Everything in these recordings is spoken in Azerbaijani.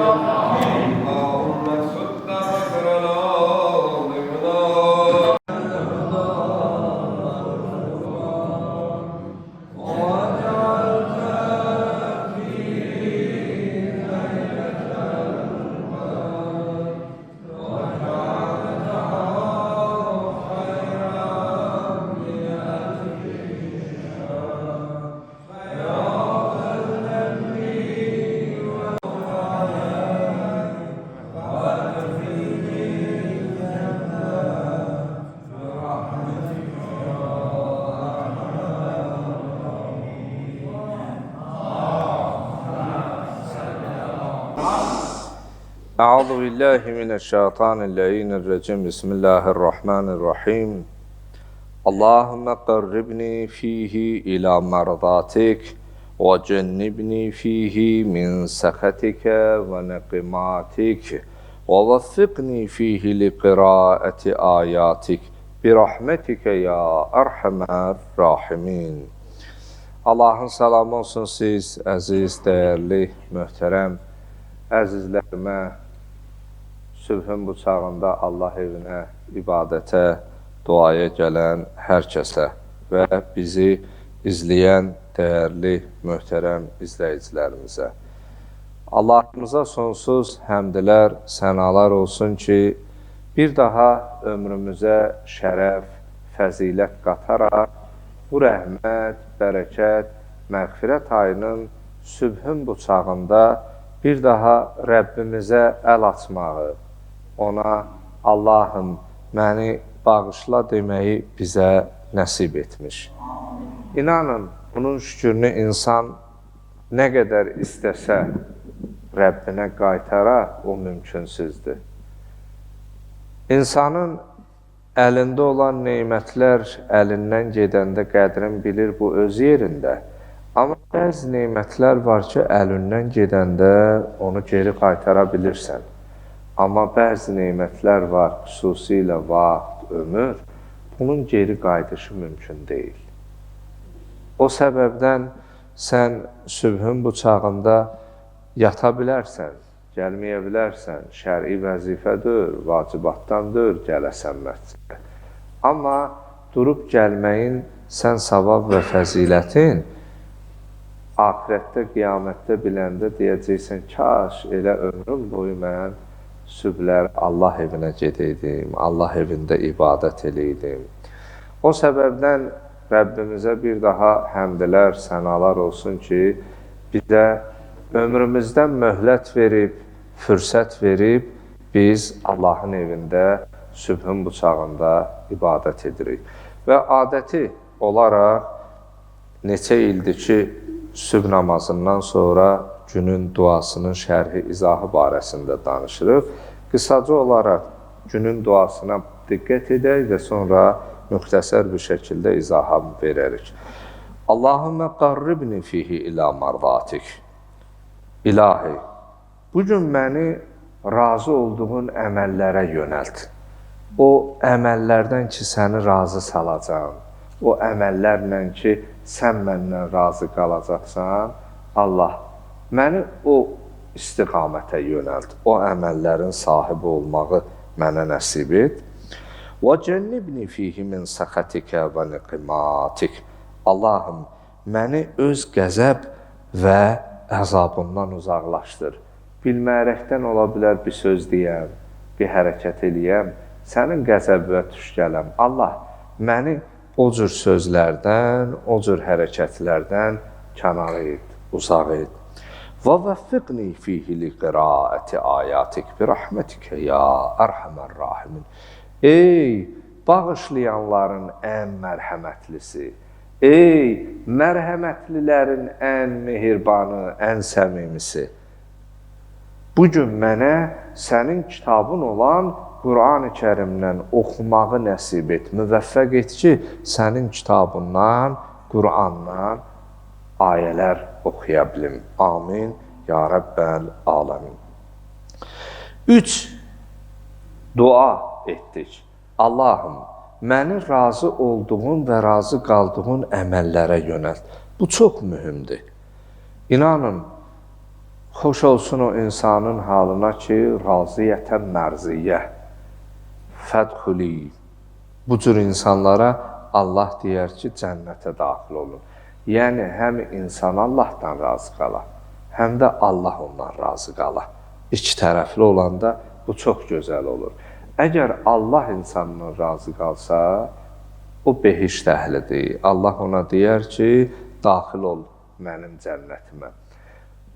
اللهم سد مكرنا ضمنا أعوذ بالله من الشيطان اللعين الرجيم بسم الله الرحمن الرحيم اللهم قربني فيه إلى مرضاتك وجنبني فيه من سخطك ونقماتك ووفقني فيه لقراءة آياتك برحمتك يا أرحم الراحمين. Allah'ın salamı olsun siz, əziz, dəyərli, möhtərəm əzizlərimə, sübhün bu çağında Allah evinə, ibadətə, duaya gələn hər kəsə və bizi izləyən dəyərli, möhtərəm izləyicilərimizə. Allahımıza sonsuz həmdlər, sənalar olsun ki, bir daha ömrümüzə şərəf, fəzilət qataraq bu rəhmət, bərəkət, məğfirət ayının sübhün bu çağında bir daha Rəbbimizə əl açmağı, ona Allahım məni bağışla deməyi bizə nəsib etmiş. İnanın, bunun şükürünü insan nə qədər istəsə Rəbbinə qaytara, o mümkünsüzdür. İnsanın əlində olan neymətlər əlindən gedəndə qədrin bilir bu öz yerində. Amma bəzi neymətlər var ki, əlindən gedəndə onu geri qaytara bilirsən. Amma bəzi neymətlər var, xüsusilə vaxt, ömür, bunun geri qayıdışı mümkün deyil. O səbəbdən sən sübhün bu çağında yata bilərsən, gəlməyə bilərsən, şəri vəzifədir, vacibatdandır, gələsən məscidə. Amma durub gəlməyin sən savab və fəzilətin axirətdə, qiyamətdə biləndə deyəcəksən, kaş elə ömrüm boyu mən sübhlər Allah evinə gedəydim, Allah evində ibadət eləydim. O səbəbdən Rəbbimizə bir daha həmdlər, sənalar olsun ki, bizə ömrümüzdən möhlət verib, fürsət verib, biz Allahın evində sübhün bu çağında ibadət edirik. Və adəti olaraq neçə ildir ki, sübh namazından sonra günün duasının şərhi, izahı barəsində danışırıq. Qısaca olaraq günün duasına diqqət edək və sonra müxtəsər bir şəkildə izaha verərik. Allahümmə qarribni fihi ilə mardatik. İlahi, bugün məni razı olduğun əməllərə yönəlt. O əməllərdən ki, səni razı salacaq. O əməllərlə ki, sən məndən razı qalacaqsan, Allah, məni o istiqamətə yönəlt, o əməllərin sahibi olmağı mənə nəsib et. وَجَنِّبْنِ فِيهِ مِنْ سَخَتِكَ وَنِقِمَاتِكَ. Allahım, məni öz qəzəb və əzabından uzaqlaşdır. Bilmərəkdən ola bilər bir söz deyəm, bir hərəkət eləyəm, sənin qəzəbə tuş gələm. Allah, məni o cür sözlərdən, o cür hərəkətlərdən kənar et, uzaq et. وَوَفِّقْنِي فِيهِ لِقِرَاءَةِ آيَاتِكَ بِرَحْمَتِكَ يَا أَرْحَمَ الرَّاحِمِينَ. Ey bağışlayanların ən mərhəmətlisi, ey mərhəmətlilərin ən mehribanı, ən səmimisi. Bugün mənə sənin kitabın olan Qur'an-ı Kərimdən oxumağı nəsib et, müvəffəq et ki, sənin kitabından, Qur'andan ayələr oxuya bilim. Amin. Ya Rəbbəl aləmin. 3. Dua etdik. Allahım, məni razı olduğun və razı qaldığın əməllərə yönəlt. Bu çox mühümdür. İnanın, Xoş olsun o insanın halına ki, raziyətən mərziyyə, fədxuli. Bu cür insanlara Allah deyər ki, cənnətə daxil olun. Yəni, həm insan Allahdan razı qala, həm də Allah ondan razı qala. İki tərəfli olanda bu çox gözəl olur. Əgər Allah insandan razı qalsa, o behişt əhlidir. Allah ona deyər ki, daxil ol mənim cənnətimə.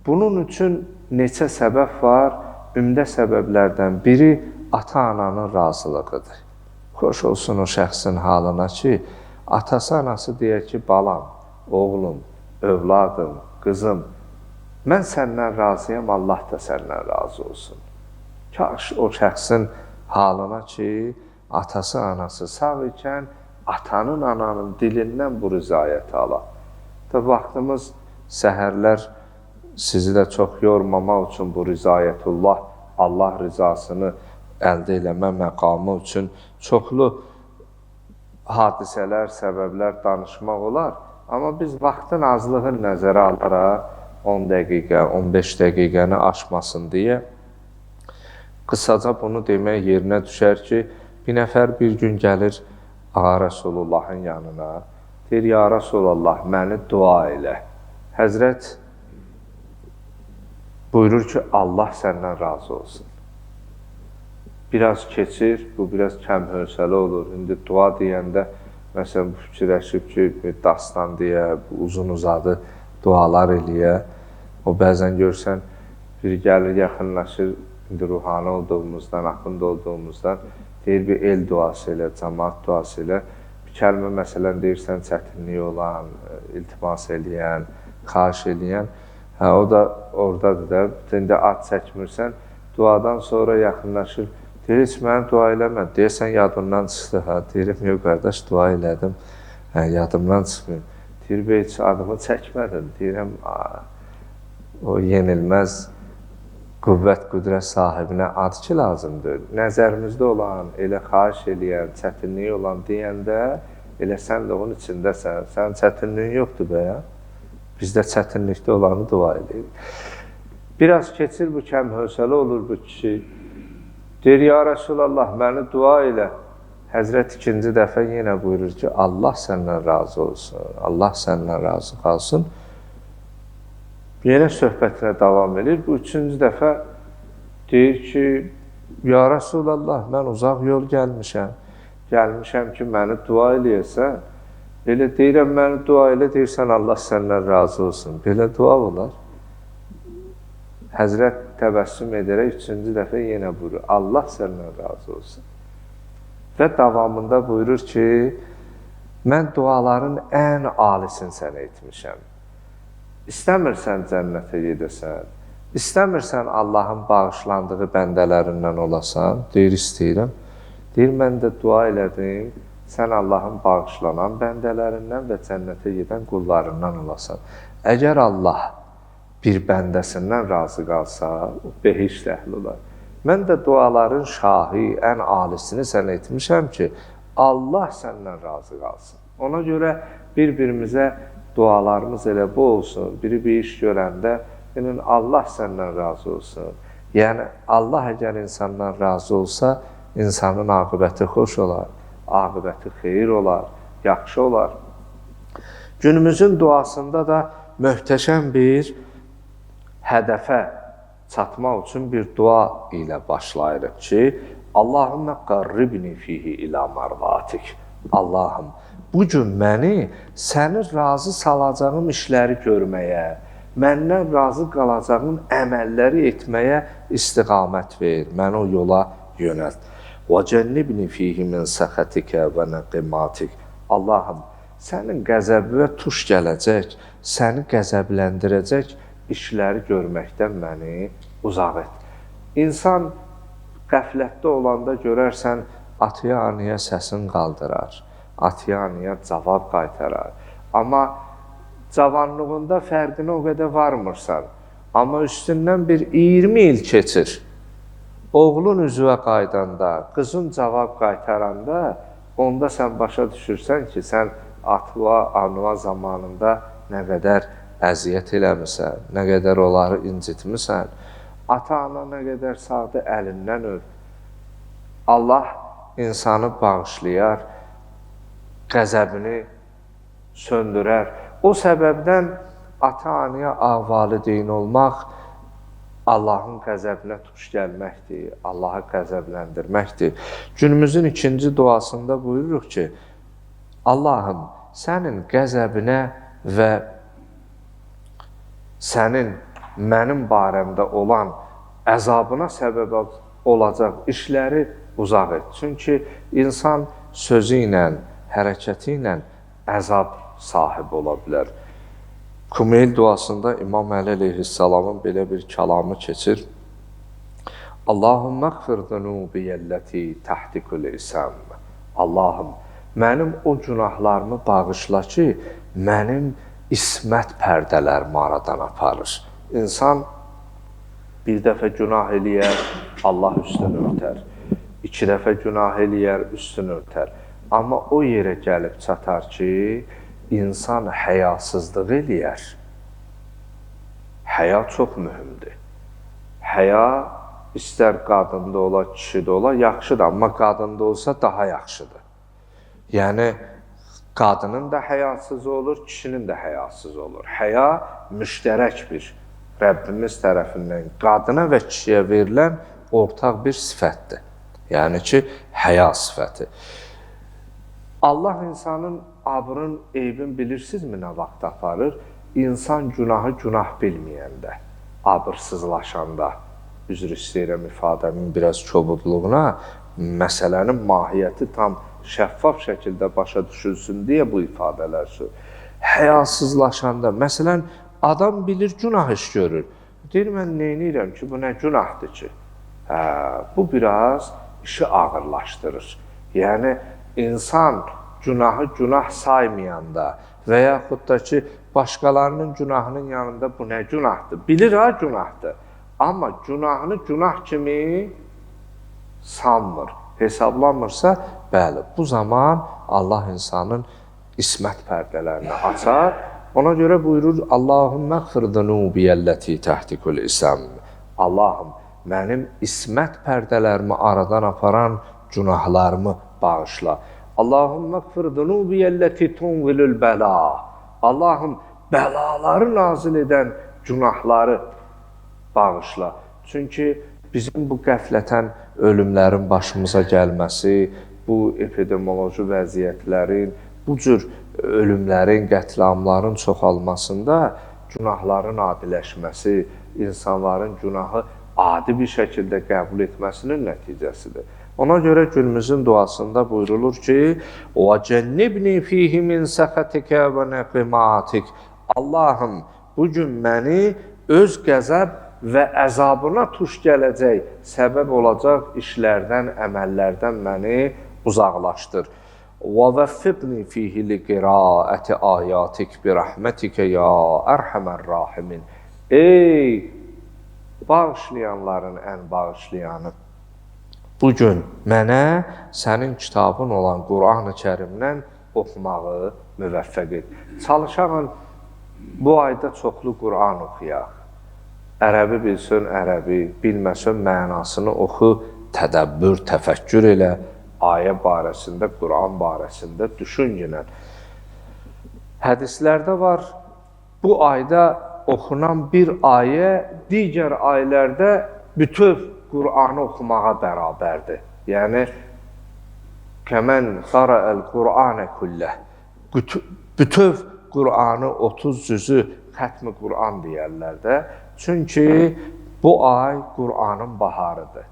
Bunun üçün neçə səbəb var? Ümdə səbəblərdən biri ata-ananın razılığıdır. Xoş olsun o şəxsin halına ki, atası, anası deyər ki, balam, oğlum, övladım, qızım, mən səndən razıyam, Allah da səndən razı olsun. Kaş o şəxsin halına ki, atası, anası sağ ikən, atanın, ananın dilindən bu rızayəti ala. Vaxtımız səhərlər sizi də çox yormamaq üçün bu rızayətullah, Allah rızasını əldə eləmə məqamı üçün çoxlu hadisələr, səbəblər danışmaq olar. Amma biz vaxtın azlığını nəzərə alaraq 10 dəqiqə, 15 dəqiqəni aşmasın deyə qısaca bunu demək yerinə düşər ki, bir nəfər bir gün gəlir Ağa Rəsulullahın yanına, deyir, ya Rəsulullah, məni dua elə. Həzrət buyurur ki, Allah səndən razı olsun. Biraz keçir, bu biraz kəmhövsələ olur. İndi dua deyəndə, məsələn, fikirləşib ki, dastan deyə, uzun-uzadı dualar eləyə. O, bəzən görsən, biri gəlir, yaxınlaşır, indi ruhani olduğumuzdan, axında olduğumuzdan, deyir, bir el duası elə, cəmaat duası elə. Bir kəlmə, məsələn, deyirsən, çətinliyi olan, iltimas eləyən, xahiş eləyən, o da oradadır da, indi ad çəkmirsən, duadan sonra yaxınlaşır, deyir, heç mənə dua eləmə, deyirsən, yadımdan çıxdı, deyirəm, yox, qardaş, dua elədim, yadımdan çıxmıyor. Deyir, heç adımı çəkmədin, deyirəm, o yenilməz qüvvət, qüdrət sahibinə ad ki, lazımdır. Nəzərimizdə olan, elə xahiş eləyən, çətinliyi olan deyəndə, elə sən də onun içindəsən, sənin çətinliyin yoxdur bəyə. Bizdə çətinlikdə olanı dua edir. Biraz keçir, bu kəmhövsələ olur bu kişi. Deyir, ya Rəsulallah, məni dua elə. Həzrət ikinci dəfə yenə buyurur ki, Allah səndən razı olsun, Allah səndən razı qalsın. Yenə söhbətinə davam edir. Bu üçüncü dəfə deyir ki, ya Rəsulallah, mən uzaq yol gəlmişəm. Gəlmişəm ki, məni dua eləyəsən. Belə deyirəm, məni dua elə, deyirsən, Allah səndən razı olsun. Belə dua olar. Həzrət təbəssüm edərək üçüncü dəfə yenə buyurur, Allah səndən razı olsun. Və davamında buyurur ki, mən duaların ən alisini sənə etmişəm. İstəmirsən cənnətə gedəsən, istəmirsən Allahın bağışlandığı bəndələrindən olasan, deyir, istəyirəm. Deyir, mən də dua elədim, sən Allahın bağışlanan bəndələrindən və cənnətə gedən qullarından olasan. Əgər Allah bir bəndəsindən razı qalsa, o behişt əhli olar. Mən də duaların şahı, ən alisini sənə etmişəm ki, Allah səndən razı qalsın. Ona görə bir-birimizə dualarımız elə bu olsun, biri bir iş görəndə, Allah səndən razı olsun. Yəni, Allah əgər insandan razı olsa, insanın aqibəti xoş olar, aqibəti xeyir olar, yaxşı olar. Günümüzün duasında da möhtəşəm bir hədəfə çatmaq üçün bir dua ilə başlayırıq ki, Allahümmə qarribni fihi ilə mərvatik. Allahım, bugün məni səni razı salacağım işləri görməyə, məndən razı qalacağın əməlləri etməyə istiqamət ver, məni o yola yönəlt. وَجَنِّبْنِ فِيهِ مِنْ سَخَتِكَ وَنَقِمَاتِكَ. Allahım, sənin qəzəbinə tuş gələcək, səni qəzəbləndirəcək işləri görməkdən məni uzaq et. İnsan qəflətdə olanda görərsən, atıya anıya səsin qaldırar, atıya anıya cavab qaytarar. Amma cavanlığında fərqinə o qədər varmırsan. Amma üstündən bir 20 il keçir. Oğlun üzvə qaydanda, qızın cavab qaytaranda, onda sən başa düşürsən ki, sən atıva, anıva zamanında nə qədər əziyyət eləmisən, nə qədər onları incitmisən, ata-ana nə qədər sağdı, əlindən öp. Allah insanı bağışlayar, qəzəbini söndürər. O səbəbdən ata-anaya valideyn olmaq Allahın qəzəbinə tuş gəlməkdir, Allahı qəzəbləndirməkdir. Günümüzün ikinci duasında buyururuq ki, Allahım, sənin qəzəbinə və sənin mənim barəmdə olan əzabına səbəb olacaq işləri uzaq et. Çünki insan sözü ilə, hərəkəti ilə əzab sahibi ola bilər. Kumeyl duasında İmam Əli əleyhissalamın belə bir kəlamı keçir. Allahümmə qfir zunubiyəlləti təhtikul isəm. Allahım, mənim o günahlarımı bağışla ki, mənim ismət pərdələrimi aradan aparır. İnsan bir dəfə günah eləyər, Allah üstünü örtər. 2 dəfə günah eləyər, üstünü örtər. Amma o yerə gəlib çatar ki, insan həyasızlıq eləyər. Həya çox mühümdür. Həya istər qadında ola, kişidə ola, yaxşıdır, amma qadında olsa daha yaxşıdır. Yəni, qadının da həyasız olur, kişinin də həyasız olur. Həya müştərək bir Rəbbimiz tərəfindən qadına və kişiyə verilən ortaq bir sifətdir. Yəni ki, həya sifəti. Allah insanın abrın, eybin bilirsinizmi nə vaxt aparır? İnsan günahı günah bilməyəndə, abırsızlaşanda, üzr istəyirəm ifadəmin biraz kobudluğuna, məsələnin mahiyyəti tam şəffaf şəkildə başa düşülsün deyə bu ifadələr söylür. Həyasızlaşanda, məsələn, adam bilir, günah iş görür. Deyir, mən neynirəm ki, bu nə günahdır ki? Bu biraz işi ağırlaşdırır. Yəni, insan günahı günah saymayanda və yaxud da ki, başqalarının günahının yanında bu nə günahdır? Bilir ha, günahdır. Amma günahını günah kimi sanmır, hesablanmırsa, bəli, bu zaman Allah insanın ismət pərdələrini açar. Ona görə buyurur, Allahümmə qfir zunubiyəlləti təhtikul isəm. Allahım, mənim ismət pərdələrimi aradan aparan günahlarımı bağışla. Allahümmə qfir zunubiyəlləti tunvilül bəla. Allahım, bəlaları nazil edən günahları bağışla. Çünki bizim bu qəflətən ölümlərin başımıza gəlməsi, bu epidemioloji vəziyyətlərin, bu cür ölümlərin, qətliamların çoxalmasında günahların adiləşməsi, insanların günahı adi bir şəkildə qəbul etməsinin nəticəsidir. Ona görə günümüzün duasında buyurulur ki, وَجَنِّبْنِ فِيهِ مِنْ سَخَتِكَ وَنَقِمَاتِكَ. Allahım, bugün məni öz qəzəb və əzabına tuş gələcək, səbəb olacaq işlərdən, əməllərdən məni uzaqlaşdır. وَوَفِّقْنِ فِيهِ لِقِرَاءَةِ آيَاتِكَ بِرَحْمَتِكَ يَا أَرْحَمَ الرَّاحِمِينَ. Ey bağışlayanların ən bağışlayanı, bugün mənə sənin kitabın olan Quran-ı Kərimdən oxumağı müvəffəq et. Çalışağın bu ayda çoxlu Quran oxuyaq. Ərəbi bilsin, ərəbi, bilməsin mənasını oxu, tədəbbür, təfəkkür elə, ayə barəsində, Quran barəsində düşüncünən. Hədislərdə var, bu ayda oxunan bir ayə digər aylərdə bütöv Qur'anı oxumağa bərabərdir. Yəni, kəmən qara'əl Qur'anə kulləh. Bütöv Qur'anı 30 cüzü xətmi Qur'an deyərlər də. Çünki bu ay Qur'anın baharıdır.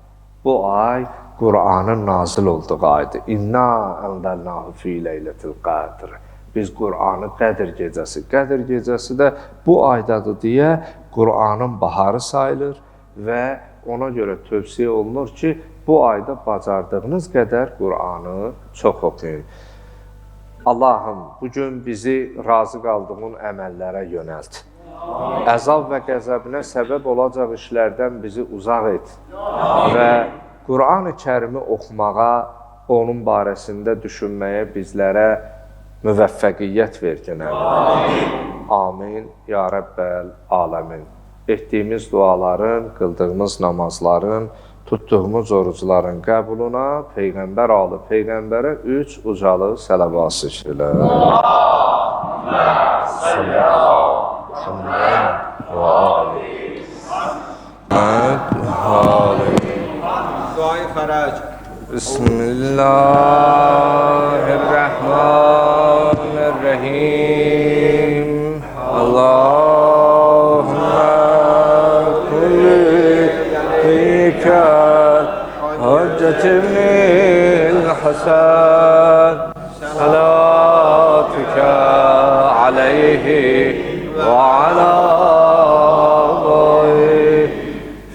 Bu ay Qur'anın nazil olduğu aydır. İnna ənzəlnahu fi leylətil qadr. Biz Qur'anı Qədr gecəsi. Qədr gecəsi də bu aydadır deyə Qur'anın baharı sayılır və ona görə tövsiyə olunur ki, bu ayda bacardığınız qədər Qur'anı çox oxuyun. Allahım, bugün bizi razı qaldığın əməllərə yönəlt. Əzab və qəzəbinə səbəb olacaq işlərdən bizi uzaq et. Və Qur'an-ı Kərimi oxumağa, onun barəsində düşünməyə bizlərə müvəffəqiyyət ver genəlimizə. Amin. Ya Rəbbəl aləmin. Etdiyimiz duaların, qıldığımız namazların, tutduğumuz orucların qəbuluna Peyğəmbər alı Peyğəmbərə 3 ucalı sələvat şəkillər. Allahümmə salli ala Muhammed və ali. Duayı fərəc. Bismillahirrahmanirrahim. Allahümmə kulli fika hüccetimnil hasan salatuka aleyhi ve ala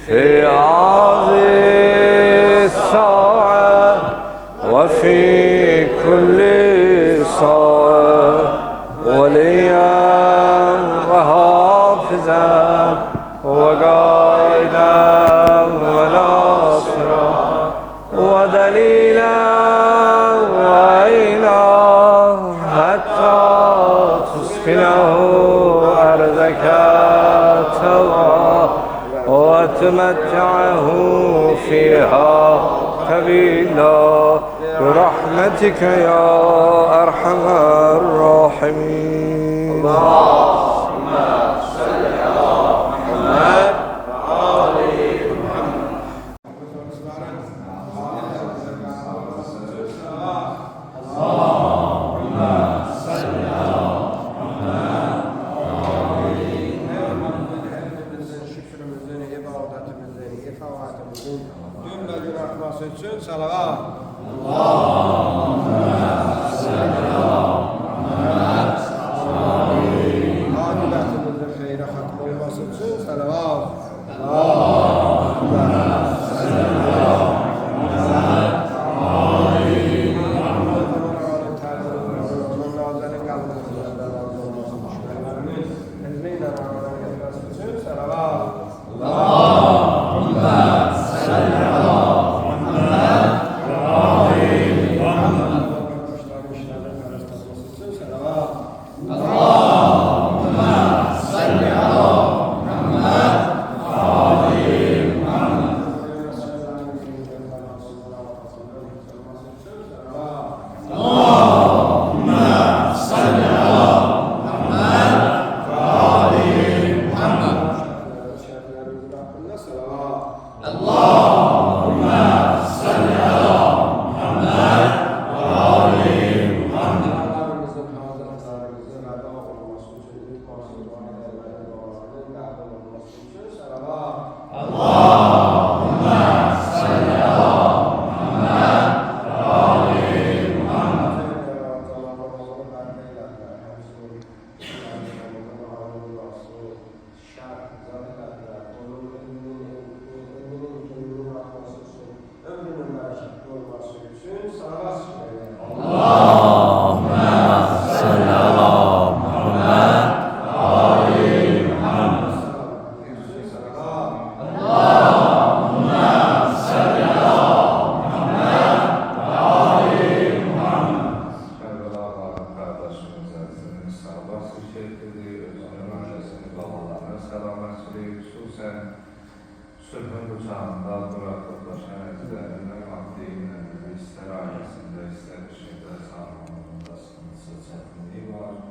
fi aziz sa'a ve fi kulli sa'a veliyan ve hafizan ve gaydan ve nasra ve delilan ve ilah hatta tuskinahu arzaka tava وتمتعه فيها طويلا برحمتك يا أرحم الراحمين. اللهم صل على محمد وآل محمد. Cümle günahması için salavat. Akıbetimizin xeyre hatm olması için salavat. Sülhün bucağında bırakılmışan əzizlərindən abdeyinlə istər ailəsində, istər işində, sağlamlığında sıkıntısı, çətinliyi var.